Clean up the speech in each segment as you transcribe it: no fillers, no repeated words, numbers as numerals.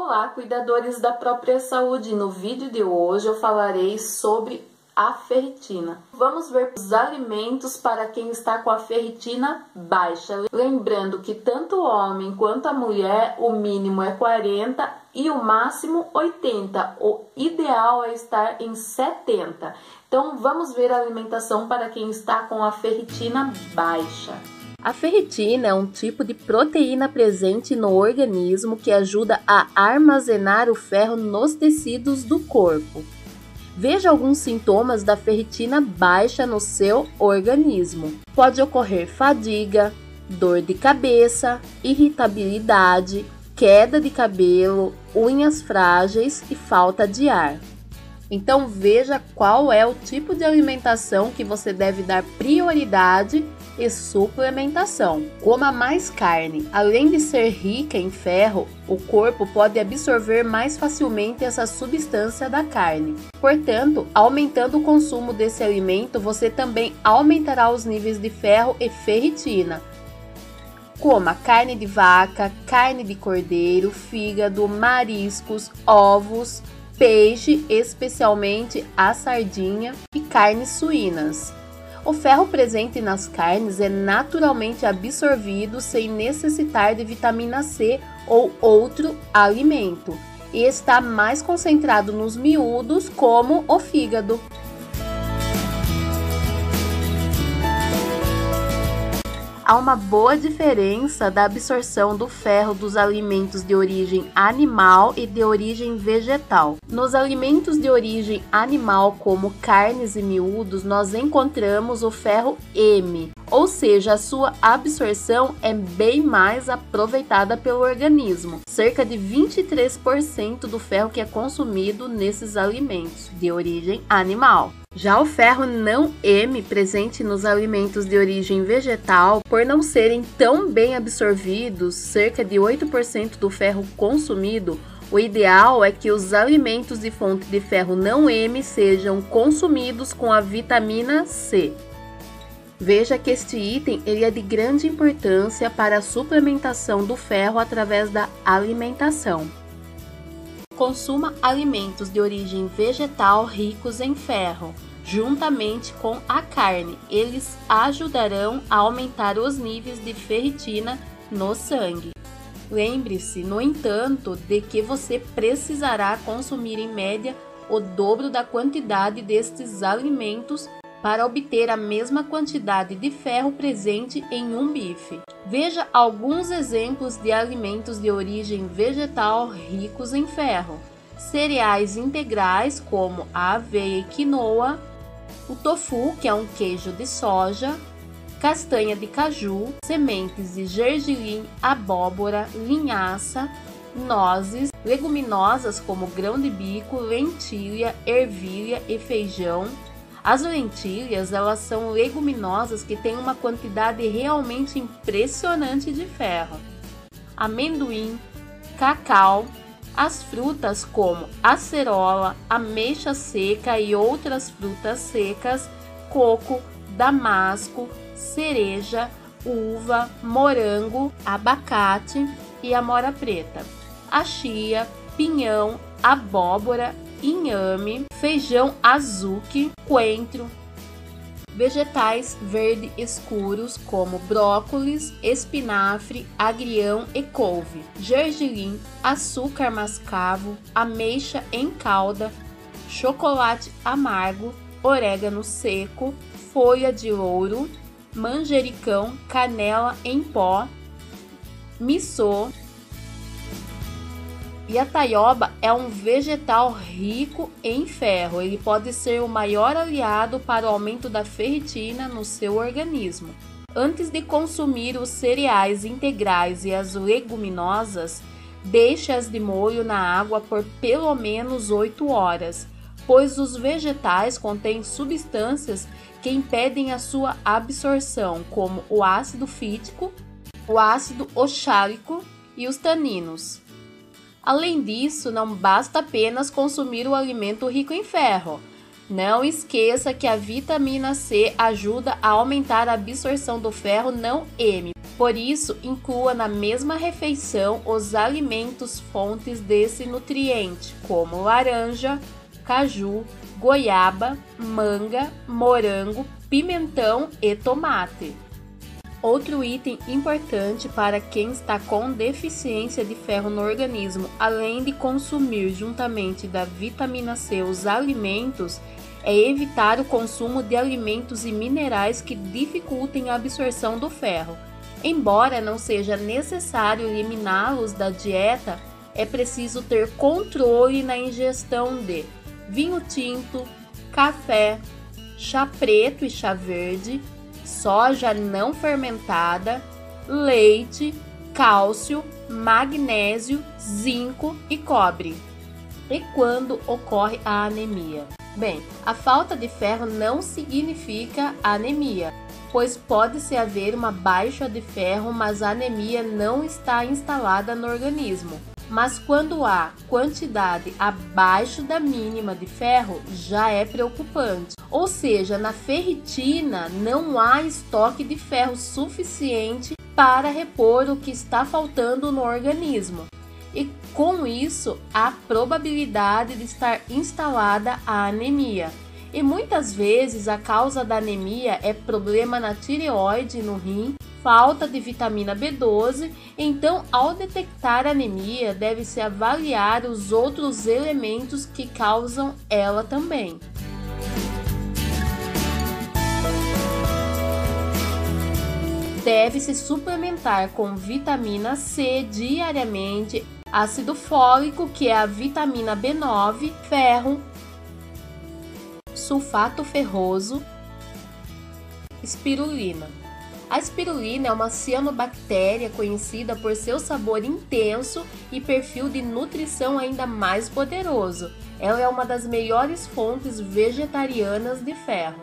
Olá, cuidadores da própria saúde! No vídeo de hoje eu falarei sobre a ferritina. Vamos ver os alimentos para quem está com a ferritina baixa. Lembrando que tanto o homem quanto a mulher, o mínimo é 40 e o máximo 80. O ideal é estar em 70. Então vamos ver a alimentação para quem está com a ferritina baixa. A ferritina é um tipo de proteína presente no organismo que ajuda a armazenar o ferro nos tecidos do corpo. Veja alguns sintomas da ferritina baixa no seu organismo. Pode ocorrer fadiga, dor de cabeça, irritabilidade, queda de cabelo, unhas frágeis e falta de ar. Então veja qual é o tipo de alimentação que você deve dar prioridade e suplementação. Coma mais carne. Além de ser rica em ferro, o corpo pode absorver mais facilmente essa substância da carne. Portanto, aumentando o consumo desse alimento, você também aumentará os níveis de ferro e ferritina. Coma carne de vaca, carne de cordeiro, fígado, mariscos, ovos, peixe, especialmente a sardinha, e carnes suínas. O ferro presente nas carnes é naturalmente absorvido sem necessitar de vitamina C ou outro alimento, e está mais concentrado nos miúdos, como o fígado. Há uma boa diferença da absorção do ferro dos alimentos de origem animal e de origem vegetal. Nos alimentos de origem animal, como carnes e miúdos, nós encontramos o ferro M, ou seja, a sua absorção é bem mais aproveitada pelo organismo. Cerca de 23% do ferro que é consumido nesses alimentos de origem animal. Já o ferro não M, presente nos alimentos de origem vegetal, por não serem tão bem absorvidos, cerca de 8% do ferro consumido, o ideal é que os alimentos de fonte de ferro não M sejam consumidos com a vitamina C. Veja que este item ele é de grande importância para a suplementação do ferro através da alimentação. Consuma alimentos de origem vegetal ricos em ferro, juntamente com a carne. Eles ajudarão a aumentar os níveis de ferritina no sangue. Lembre-se, no entanto, de que você precisará consumir em média o dobro da quantidade destes alimentos para obter a mesma quantidade de ferro presente em um bife. Veja alguns exemplos de alimentos de origem vegetal ricos em ferro. Cereais integrais como a aveia e quinoa, o tofu, que é um queijo de soja, castanha de caju, sementes de gergelim, abóbora, linhaça, nozes, leguminosas como grão de bico, lentilha, ervilha e feijão. As lentilhas, elas são leguminosas que têm uma quantidade realmente impressionante de ferro. Amendoim, cacau, as frutas como acerola, ameixa seca e outras frutas secas, coco, damasco, cereja, uva, morango, abacate e amora preta, a chia, pinhão, abóbora, inhame, feijão azuki, coentro, vegetais verde escuros como brócolis, espinafre, agrião e couve, gergelim, açúcar mascavo, ameixa em calda, chocolate amargo, orégano seco, folha de louro, manjericão, canela em pó, missô. E a taioba é um vegetal rico em ferro. Ele pode ser o maior aliado para o aumento da ferritina no seu organismo. Antes de consumir os cereais integrais e as leguminosas, deixe-as de molho na água por pelo menos 8 horas, pois os vegetais contêm substâncias que impedem a sua absorção, como o ácido fítico, o ácido oxálico e os taninos. Além disso, não basta apenas consumir o alimento rico em ferro. Não esqueça que a vitamina C ajuda a aumentar a absorção do ferro não M. Por isso, inclua na mesma refeição os alimentos fontes desse nutriente, como laranja, caju, goiaba, manga, morango, pimentão e tomate. Outro item importante para quem está com deficiência de ferro no organismo, além de consumir juntamente da vitamina C os alimentos, é evitar o consumo de alimentos e minerais que dificultem a absorção do ferro. Embora não seja necessário eliminá-los da dieta, é preciso ter controle na ingestão de vinho tinto, café, chá preto e chá verde, soja não fermentada, leite, cálcio, magnésio, zinco e cobre. E quando ocorre a anemia? Bem, a falta de ferro não significa anemia, pois pode-se haver uma baixa de ferro, mas a anemia não está instalada no organismo. Mas quando há quantidade abaixo da mínima de ferro, já é preocupante. Ou seja, na ferritina não há estoque de ferro suficiente para repor o que está faltando no organismo. E com isso, há probabilidade de estar instalada a anemia. E muitas vezes a causa da anemia é problema na tireoide, no rim, falta de vitamina B12, então ao detectar anemia deve-se avaliar os outros elementos que causam ela também. Deve-se suplementar com vitamina C diariamente, ácido fólico, que é a vitamina B9, ferro, sulfato ferroso, espirulina. A espirulina é uma cianobactéria conhecida por seu sabor intenso e perfil de nutrição ainda mais poderoso. Ela é uma das melhores fontes vegetarianas de ferro.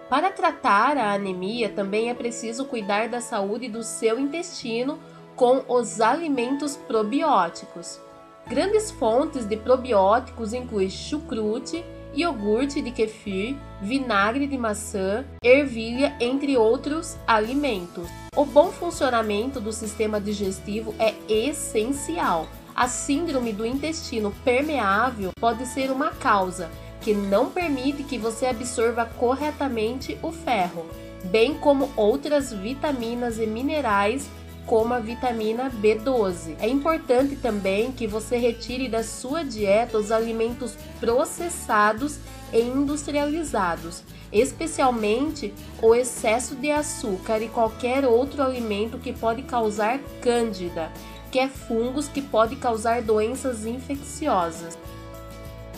Para tratar a anemia, também é preciso cuidar da saúde do seu intestino com os alimentos probióticos. Grandes fontes de probióticos incluem chucrute, iogurte de kefir, vinagre de maçã, ervilha, entre outros alimentos. O bom funcionamento do sistema digestivo é essencial. A síndrome do intestino permeável pode ser uma causa que não permite que você absorva corretamente o ferro, bem como outras vitaminas e minerais, como a vitamina B12. É importante também que você retire da sua dieta os alimentos processados e industrializados, especialmente o excesso de açúcar e qualquer outro alimento que pode causar cândida, que é fungos que pode causar doenças infecciosas.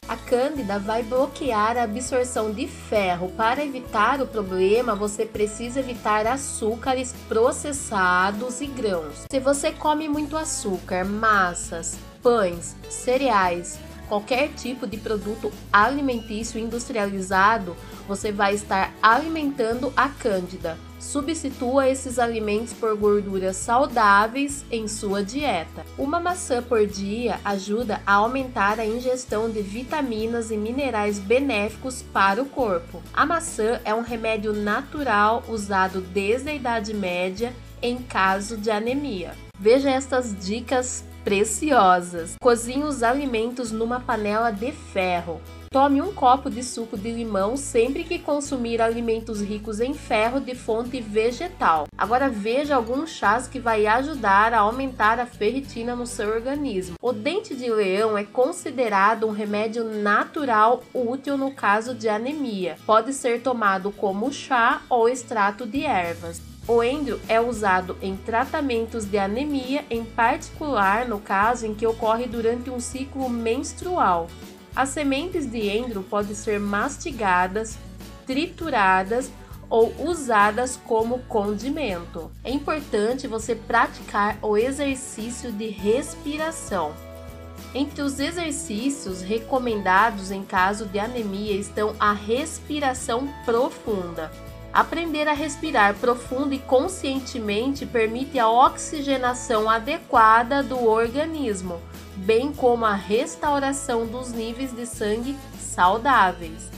A cândida vai bloquear a absorção de ferro. Para evitar o problema, você precisa evitar açúcares processados e grãos. Se você come muito açúcar, massas, pães, cereais, qualquer tipo de produto alimentício industrializado, você vai estar alimentando a cândida. Substitua esses alimentos por gorduras saudáveis em sua dieta. Uma maçã por dia ajuda a aumentar a ingestão de vitaminas e minerais benéficos para o corpo. A maçã é um remédio natural usado desde a Idade Média em caso de anemia. Veja estas dicas preciosas. Cozinhe os alimentos numa panela de ferro. Tome um copo de suco de limão sempre que consumir alimentos ricos em ferro de fonte vegetal. Agora veja alguns chás que vai ajudar a aumentar a ferritina no seu organismo. O dente de leão é considerado um remédio natural útil no caso de anemia. Pode ser tomado como chá ou extrato de ervas. O endro é usado em tratamentos de anemia, em particular no caso em que ocorre durante um ciclo menstrual. As sementes de endro podem ser mastigadas, trituradas ou usadas como condimento. É importante você praticar o exercício de respiração. Entre os exercícios recomendados em caso de anemia estão a respiração profunda. Aprender a respirar profundo e conscientemente permite a oxigenação adequada do organismo, bem como a restauração dos níveis de sangue saudáveis.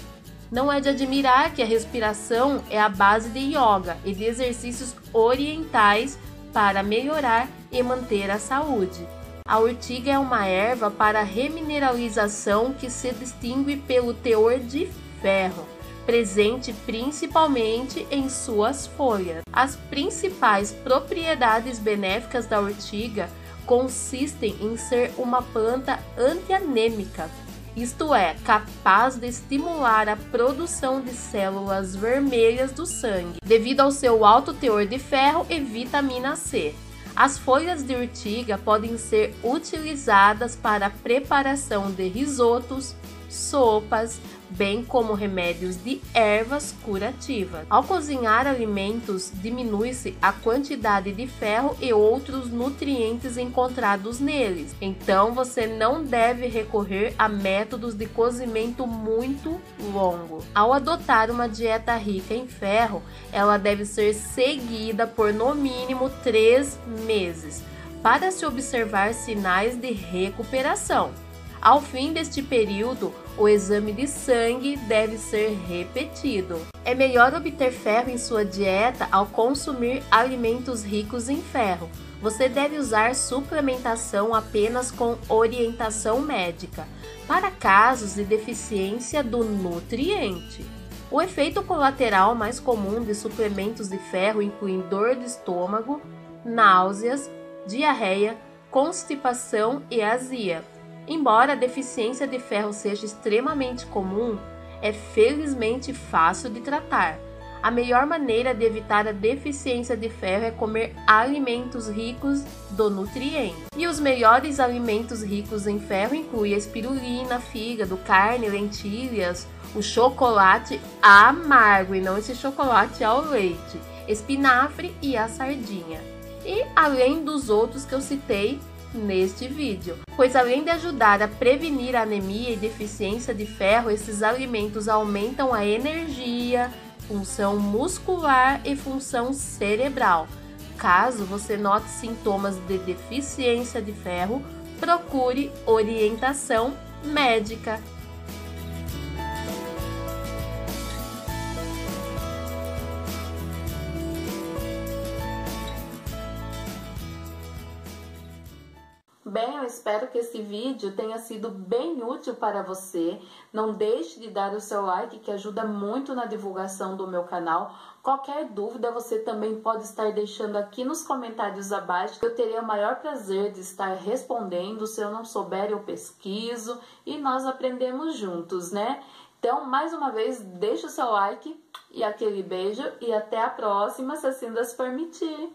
Não é de admirar que a respiração é a base de yoga e de exercícios orientais para melhorar e manter a saúde. A urtiga é uma erva para remineralização que se distingue pelo teor de ferro, presente principalmente em suas folhas. As principais propriedades benéficas da urtiga consistem em ser uma planta antianêmica, isto é, capaz de estimular a produção de células vermelhas do sangue, devido ao seu alto teor de ferro e vitamina C. As folhas de urtiga podem ser utilizadas para a preparação de risotos, sopas, bem como remédios de ervas curativas. Ao cozinhar alimentos, diminui-se a quantidade de ferro e outros nutrientes encontrados neles. Então, você não deve recorrer a métodos de cozimento muito longo. Ao adotar uma dieta rica em ferro, ela deve ser seguida por no mínimo 3 meses, para se observar sinais de recuperação. Ao fim deste período, o exame de sangue deve ser repetido. É melhor obter ferro em sua dieta ao consumir alimentos ricos em ferro. Você deve usar suplementação apenas com orientação médica, para casos de deficiência do nutriente. O efeito colateral mais comum de suplementos de ferro inclui dor de estômago, náuseas, diarreia, constipação e azia. Embora a deficiência de ferro seja extremamente comum, é felizmente fácil de tratar. A melhor maneira de evitar a deficiência de ferro é comer alimentos ricos do nutriente. E os melhores alimentos ricos em ferro incluem a espirulina, fígado, carne, lentilhas, o chocolate amargo e não esse chocolate ao leite, espinafre e a sardinha. E além dos outros que eu citei neste vídeo, pois além de ajudar a prevenir a anemia e deficiência de ferro, esses alimentos aumentam a energia, função muscular e função cerebral. Caso você note sintomas de deficiência de ferro, procure orientação médica. Bem, eu espero que esse vídeo tenha sido bem útil para você. Não deixe de dar o seu like, que ajuda muito na divulgação do meu canal. Qualquer dúvida você também pode estar deixando aqui nos comentários abaixo. Eu teria o maior prazer de estar respondendo. Se eu não souber, eu pesquiso e nós aprendemos juntos, né? Então, mais uma vez, deixa o seu like e aquele beijo e até a próxima, se assim Deus permitir.